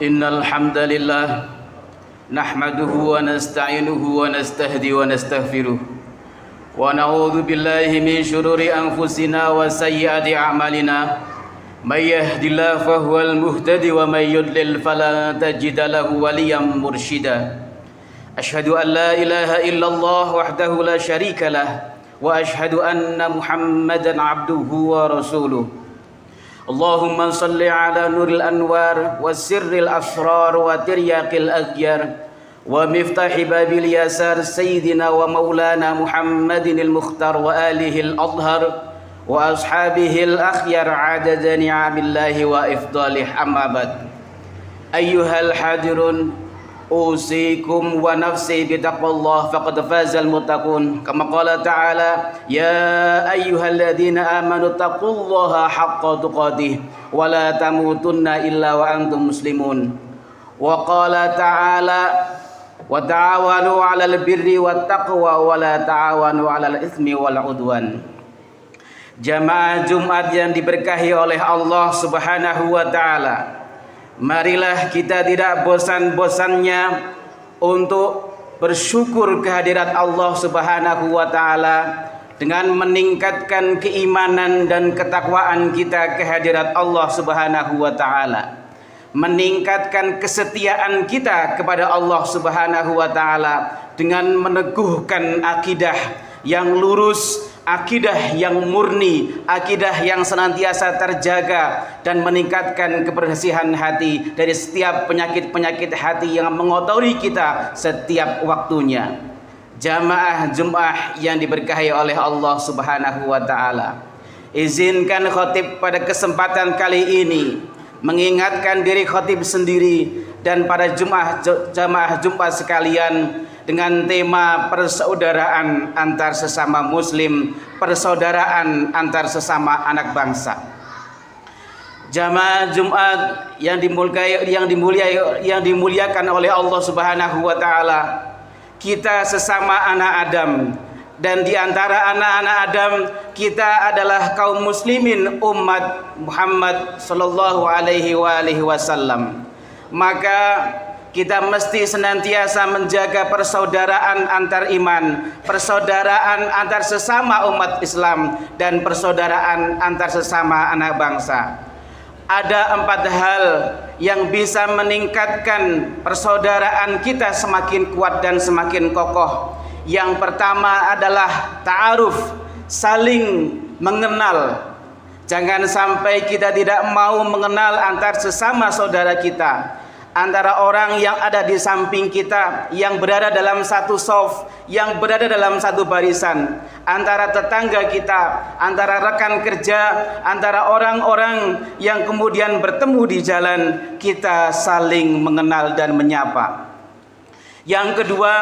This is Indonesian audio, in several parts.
Innal hamdalillah nahmaduhu wa nasta'inuhu wa nastahdi wa nastaghfiruh wa na'udzu billahi min shururi anfusina wa sayyiati a'malina may yahdihillahu fahuwal muhtadi wa may yudlil fala tajida lahu waliyyan mursyida. Asyhadu an la ilaha illallah wahdahu la syarika lah wa asyhadu anna Muhammadan abduhu wa rasuluh. Allahumma salli ala nuril anwar wa sirril asrar wa tiryaqil aghyar wa miftahi babil yasar sayyidina wa maulana Muhammadinil mukhtar wa alihil adhar wa ashabihil akhyar adada ni'amillahi wa ifdalih, amma ba'd. Ayyuhal hadirun, usikum wa nafsi bitaqwallah faqad fazal muttaqun. Kama qala ta'ala, ya ayyuhalladzina amanu taqullaha haqqa tuqatih wa la tamutunna illa wa antum muslimun. Wa qala ta'ala, wa ta'awanu 'alal birri wat taqwa wa la ta'awanu 'alal itsmi wal 'udwan. Jamaah Jumat yang diberkahi oleh Allah Subhanahu wa taala, marilah kita tidak bosan-bosannya untuk bersyukur kehadirat Allah Subhanahu wa taala dengan meningkatkan keimanan dan ketakwaan kita kehadirat Allah Subhanahu wa taala, meningkatkan kesetiaan kita kepada Allah Subhanahu wa taala dengan meneguhkan akidah yang lurus, akidah yang murni, akidah yang senantiasa terjaga, dan meningkatkan kebersihan hati dari setiap penyakit-penyakit hati yang mengotori kita setiap waktunya. Jamaah Jumat yang diberkahi oleh Allah Subhanahu wa taala, izinkan khotib pada kesempatan kali ini mengingatkan diri khotib sendiri dan para jamaah Jumat sekalian dengan tema persaudaraan antar sesama muslim, persaudaraan antar sesama anak bangsa. Jamaah Jumat yang dimuliakan oleh Allah Subhanahu wa taala, kita sesama anak Adam, dan di antara anak-anak Adam kita adalah kaum muslimin umat Muhammad sallallahu alaihi wasallam. Maka kita mesti senantiasa menjaga persaudaraan antar iman, persaudaraan antar sesama umat Islam, dan persaudaraan antar sesama anak bangsa. Ada 4 hal yang bisa meningkatkan persaudaraan kita semakin kuat dan semakin kokoh. Yang pertama adalah ta'aruf, saling mengenal. Jangan sampai kita tidak mau mengenal antar sesama saudara kita, antara orang yang ada di samping kita, yang berada dalam satu shaf, yang berada dalam satu barisan, antara tetangga kita, antara rekan kerja, antara orang-orang yang kemudian bertemu di jalan, kita saling mengenal dan menyapa. Yang kedua,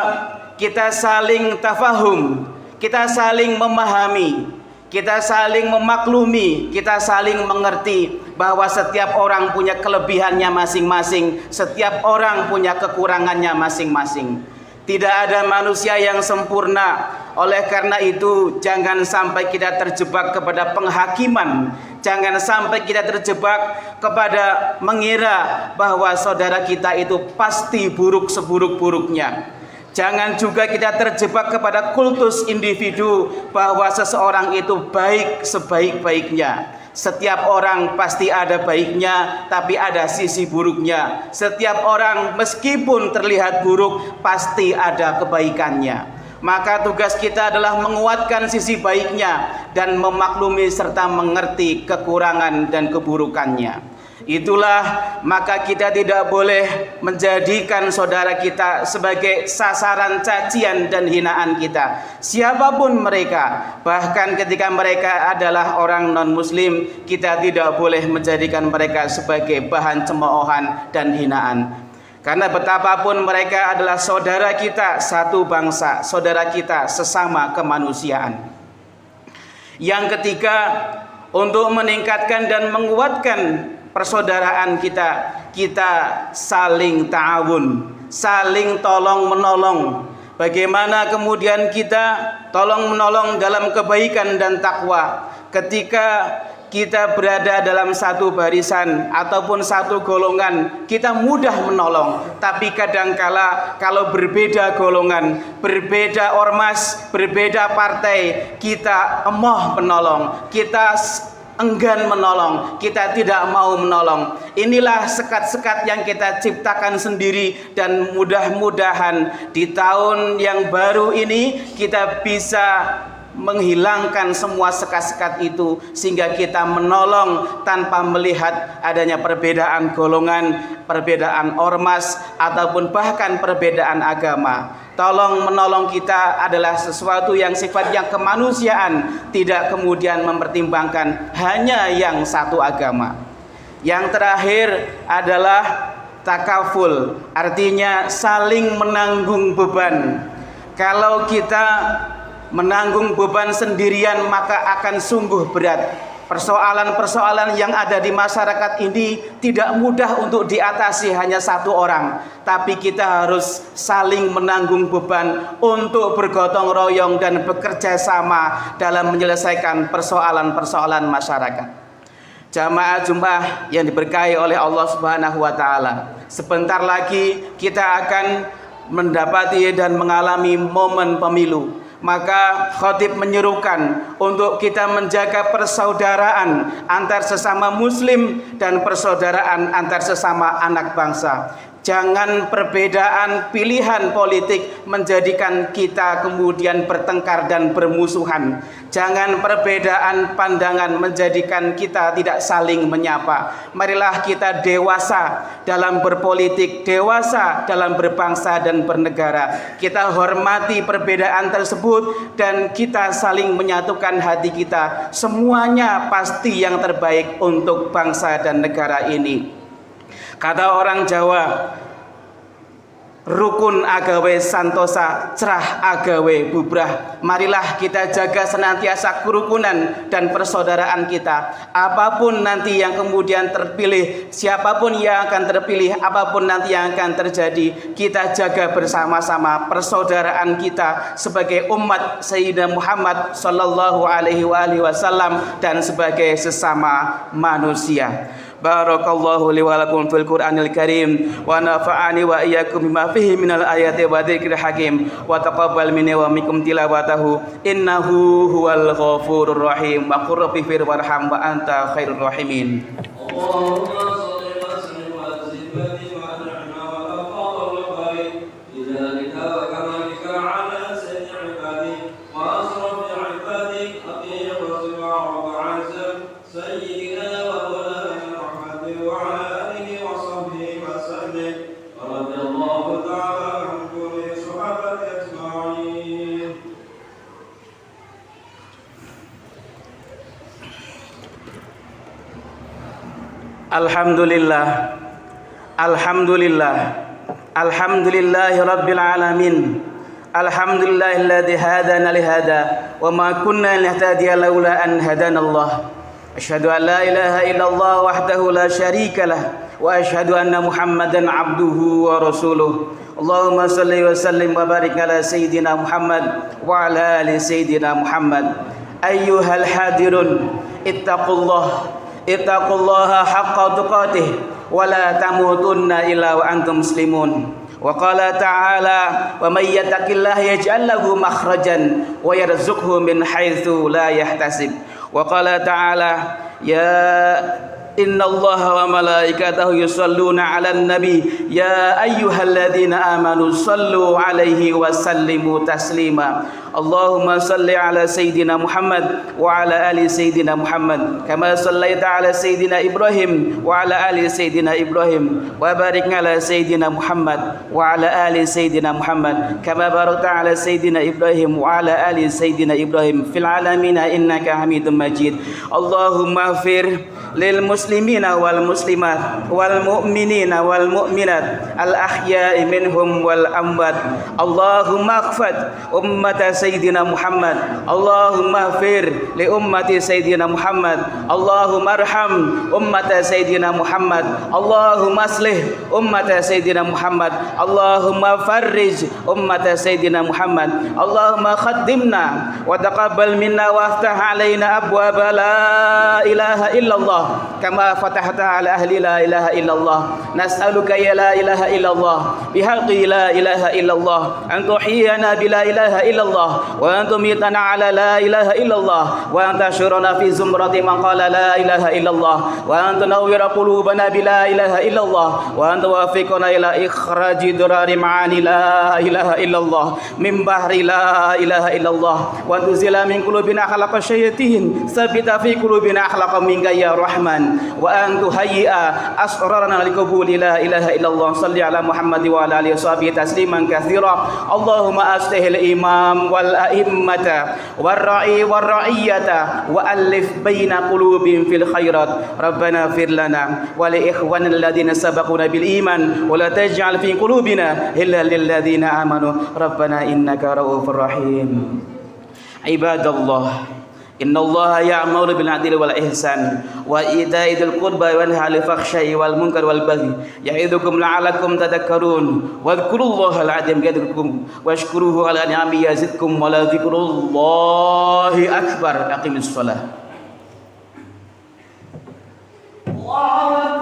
kita saling tafahum, kita saling memahami, kita saling memaklumi, kita saling mengerti bahwa setiap orang punya kelebihannya masing-masing, setiap orang punya kekurangannya masing-masing. Tidak ada manusia yang sempurna. Oleh karena itu, jangan sampai kita terjebak kepada penghakiman, jangan sampai kita terjebak kepada mengira bahwa saudara kita itu pasti buruk seburuk-buruknya. Jangan juga kita terjebak kepada kultus individu bahwa seseorang itu baik sebaik-baiknya. Setiap orang pasti ada baiknya, tapi ada sisi buruknya. Setiap orang meskipun terlihat buruk, pasti ada kebaikannya. Maka tugas kita adalah menguatkan sisi baiknya dan memaklumi serta mengerti kekurangan dan keburukannya. Itulah maka kita tidak boleh menjadikan saudara kita sebagai sasaran cacian dan hinaan kita, siapapun mereka. Bahkan ketika mereka adalah orang non-muslim, kita tidak boleh menjadikan mereka sebagai bahan cemoohan dan hinaan. Karena betapapun mereka adalah saudara kita satu bangsa, saudara kita sesama kemanusiaan. Yang ketiga, untuk meningkatkan dan menguatkan persaudaraan kita saling ta'awun, saling tolong menolong. Bagaimana kemudian kita tolong menolong dalam kebaikan dan takwa ketika kita berada dalam satu barisan ataupun satu golongan, kita mudah menolong. Tapi kadangkala kalau berbeda golongan, berbeda ormas, berbeda partai, kita emoh menolong, kita enggan menolong, kita tidak mau menolong. Inilah sekat-sekat yang kita ciptakan sendiri, dan mudah-mudahan di tahun yang baru ini kita bisa menghilangkan semua sekat-sekat itu, sehingga kita menolong tanpa melihat adanya perbedaan golongan, perbedaan ormas, ataupun bahkan perbedaan agama. Tolong menolong kita adalah sesuatu yang sifatnya kemanusiaan, tidak kemudian mempertimbangkan hanya yang satu agama. Yang terakhir adalah takaful, artinya saling menanggung beban. Kalau kita menanggung beban sendirian, maka akan sungguh berat. Persoalan-persoalan yang ada di masyarakat ini tidak mudah untuk diatasi hanya satu orang, tapi kita harus saling menanggung beban untuk bergotong royong dan bekerja sama dalam menyelesaikan persoalan-persoalan masyarakat. Jamaah Jumat yang diberkahi oleh Allah Subhanahu wa taala, sebentar lagi kita akan mendapati dan mengalami momen pemilu. Maka khatib menyerukan untuk kita menjaga persaudaraan antar sesama muslim dan persaudaraan antar sesama anak bangsa. Jangan perbedaan pilihan politik menjadikan kita kemudian bertengkar dan bermusuhan. Jangan perbedaan pandangan menjadikan kita tidak saling menyapa. Marilah kita dewasa dalam berpolitik, dewasa dalam berbangsa dan bernegara. Kita hormati perbedaan tersebut dan kita saling menyatukan hati kita. Semuanya pasti yang terbaik untuk bangsa dan negara ini. Kata orang Jawa, rukun agawe santosa, cerah agawe bubrah. Marilah kita jaga senantiasa kerukunan dan persaudaraan kita. Apapun nanti yang kemudian terpilih, siapapun yang akan terpilih, apapun nanti yang akan terjadi, kita jaga bersama-sama persaudaraan kita sebagai umat Sayyidina Muhammad sallallahu alaihi wasallam dan sebagai sesama manusia. Barakallahu li wa lakum fil Qur'anil Karim wa nafa'ani wa iyyakum bima fihi minal ayati wa dzikril hakim wa taqabbal minni wa minkum tilawatahu innahu huwal ghafurur rahim wa qur rabbi fir warham wa anta khairur rahimin. Allahumma shalli wa sallim wa zid wa an'amna wa taqabbal barik lidzalika wa kamalika ala sayyidil ibadi wa asrafil ibadi aqim wa subhanahu wa ta'ala sayyidina wa وعلى آله وصحبه وسلم ورضي الله تعالى عن كل الصحابة أجمعين. Alhamdulillah, alhamdulillah, alhamdulillahi rabbil alamin. Alhamdulillahilladzi hadana lihada wa ma kunna linahtadiya laula an hadanallah. Asyhadu an la ilaha illallah wahdahu la syarika lah wa asyhadu anna Muhammadan abduhu wa rasuluh. Allahumma salli wa sallim wa barik ala sayyidina Muhammad wa ala ali sayyidina Muhammad. Ayyuhal hadirun, ittaqullaha haqqa tuqatih wa la tamutunna illa wa antum muslimun. Wa qala ta'ala wa may yattaqillaha yaj'al lahu makhrajan wa yarzuqhu min haitsu la yahtasib. Wa qala ta'ala ya innallaha wa malaikatahu yusalluna 'alan nabi ya ayyuhalladzina amanu sallu 'alaihi wa sallimu taslima. Allahumma salli ala sayyidina Muhammad wa ala ali sayyidina Muhammad kama sallaita ala sayyidina Ibrahim wa ala ali sayyidina Ibrahim wa barik ala sayyidina Muhammad wa ala ali sayyidina Muhammad kama barakta ala sayyidina Ibrahim wa ala ali sayyidina Ibrahim fil alamin innaka Hamidum Majid. Allahumma fir lil muslimin muslimina wal muslimat wal mu'minina wal mu'minat al ahya'i minhum wal amwat. Allahumma ighfir ummata sayyidina Muhammad. Allahumma ighfir li ummati sayyidina Muhammad. Allahumma arham ummata sayyidina Muhammad. Allahumma aslih ummata sayyidina Muhammad. Allahumma farrij ummata sayyidina Muhammad. Allahumma khaddimna wa taqabbal minna wa aftah alaina abwaaba la ilaha illallah kama fatahta ala ahli la ilaha illallah. Nas'aluka ya la ilaha illallah bihaqqi la ilaha illallah an tuhyiyana bi la ilaha illallah wa an tumitana ala la ilaha illallah wa an tashurana fi zumrati man qala la ilaha illallah wa an tunawwira qulubana bi la ilaha illallah wa an tuwaffiqna ila ikhraji durari ma'ani la ilaha illallah min bahri la ilaha illallah wa an tuzila min qulubina khalaqa syayatin sabita fi qulubina akhlaqa minka ya rahman wa an tuhayyi'a asrarana liqabuli la ilaha illallah. Salli ala Muhammad wa ala alihi washabihi tasliman katsira. Allahumma aslihil imam wal a'immata war ra'i war ra'iyata wa alif baina qulubihim fil khairat. Rabbana fir lana wa li ikhwanina alladhina sabaquna bil iman wa la taj'al fi qulubina illa lil ladzina amanu. Rabbana innaka ra'ufur rahim. Ibadallah, innallaha ya'muru bil 'adli wal ihsan wa ita'i dzil qurba wa yanha 'anil fakhsya'i wal munkari wal baghi ya'idukum la'allakum tadhakkarun wadhkurullaha al-'azim yadhkurkum washkuruhu 'ala ni'amihi yazidkum wa la dzikrullahi akbar. Aqimis shalah. Allahu